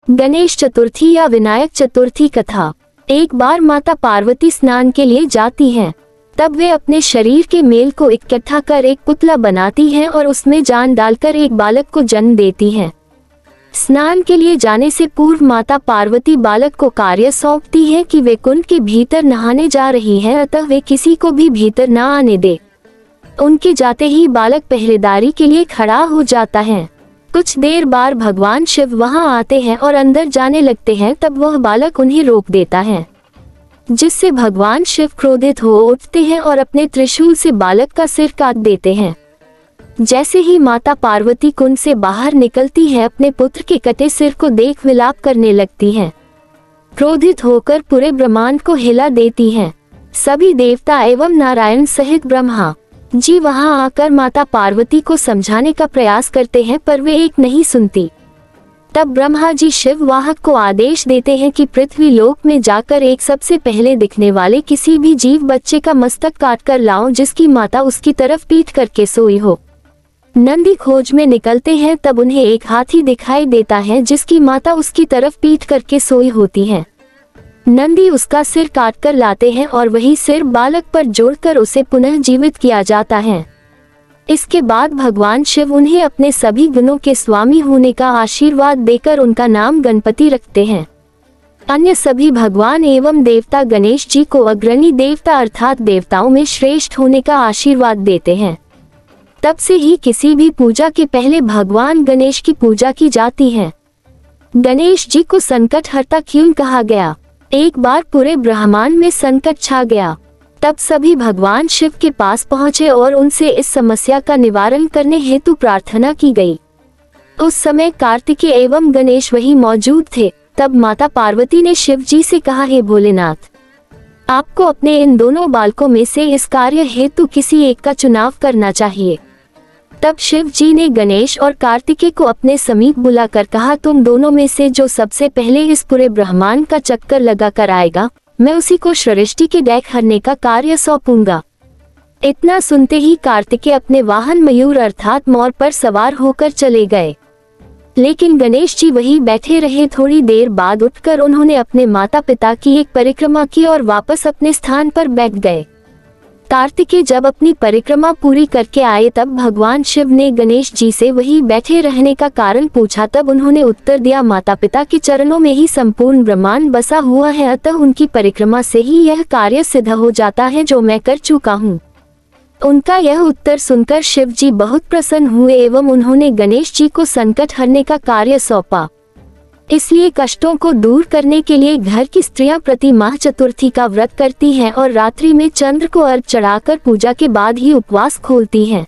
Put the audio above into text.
गणेश चतुर्थी या विनायक चतुर्थी कथा। एक बार माता पार्वती स्नान के लिए जाती हैं। तब वे अपने शरीर के मेल को इकट्ठा कर एक पुतला बनाती हैं और उसमें जान डालकर एक बालक को जन्म देती हैं। स्नान के लिए जाने से पूर्व माता पार्वती बालक को कार्य सौंपती हैं कि वे कुंड के भीतर नहाने जा रही हैं, अतः वे किसी को भी भीतर न आने दे। उनके जाते ही बालक पहरेदारी के लिए खड़ा हो जाता है। कुछ देर बाद भगवान शिव वहां आते हैं और अंदर जाने लगते हैं। तब वह बालक उन्हें रोक देता है, जिससे भगवान शिव क्रोधित हो उठते हैं और अपने त्रिशूल से बालक का सिर काट देते हैं। जैसे ही माता पार्वती कुंड से बाहर निकलती है, अपने पुत्र के कटे सिर को देख विलाप करने लगती हैं। क्रोधित होकर पूरे ब्रह्मांड को हिला देती हैं। सभी देवता एवं नारायण सहित ब्रह्मा जी वहां आकर माता पार्वती को समझाने का प्रयास करते हैं, पर वे एक नहीं सुनती। तब ब्रह्मा जी शिव वाहक को आदेश देते हैं कि पृथ्वी लोक में जाकर एक सबसे पहले दिखने वाले किसी भी जीव बच्चे का मस्तक काट कर लाओ, जिसकी माता उसकी तरफ पीठ करके सोई हो। नंदी खोज में निकलते हैं। तब उन्हें एक हाथी दिखाई देता है, जिसकी माता उसकी तरफ पीठ करके सोई होती है। नंदी उसका सिर काट कर लाते हैं और वही सिर बालक पर जोड़कर उसे पुनः जीवित किया जाता है। इसके बाद भगवान शिव उन्हें अपने सभी गुणों के स्वामी होने का आशीर्वाद देकर उनका नाम गणपति रखते हैं। अन्य सभी भगवान एवं देवता गणेश जी को अग्रणी देवता अर्थात देवताओं में श्रेष्ठ होने का आशीर्वाद देते हैं। तब से ही किसी भी पूजा के पहले भगवान गणेश की पूजा की जाती है। गणेश जी को संकट हर्ता क्यों कहा गया? एक बार पूरे ब्रह्मांड में संकट छा गया। तब सभी भगवान शिव के पास पहुंचे और उनसे इस समस्या का निवारण करने हेतु प्रार्थना की गई। उस समय कार्तिकेय एवं गणेश वहीं मौजूद थे। तब माता पार्वती ने शिव जी से कहा, हे भोलेनाथ, आपको अपने इन दोनों बालकों में से इस कार्य हेतु किसी एक का चुनाव करना चाहिए। तब शिव जी ने गणेश और कार्तिकेय को अपने समीप बुलाकर कहा, तुम दोनों में से जो सबसे पहले इस पूरे ब्रह्मांड का चक्कर लगा कर आएगा, मैं उसी को सृष्टि के डैक हरने का कार्य सौंपूंगा। इतना सुनते ही कार्तिकेय अपने वाहन मयूर अर्थात मोर पर सवार होकर चले गए, लेकिन गणेश जी वहीं बैठे रहे। थोड़ी देर बाद उठकर उन्होंने अपने माता पिता की एक परिक्रमा की और वापस अपने स्थान पर बैठ गए। कार्तिकेय जब अपनी परिक्रमा पूरी करके आए, तब भगवान शिव ने गणेश जी से वहीं बैठे रहने का कारण पूछा। तब उन्होंने उत्तर दिया, माता पिता के चरणों में ही संपूर्ण ब्रह्मांड बसा हुआ है, अतः उनकी परिक्रमा से ही यह कार्य सिद्ध हो जाता है जो मैं कर चुका हूँ। उनका यह उत्तर सुनकर शिव जी बहुत प्रसन्न हुए एवं उन्होंने गणेश जी को संकट हरने का कार्य सौंपा। इसलिए कष्टों को दूर करने के लिए घर की स्त्रियां प्रति माह चतुर्थी का व्रत करती हैं और रात्रि में चंद्र को अर्घ्य चढ़ाकर पूजा के बाद ही उपवास खोलती हैं।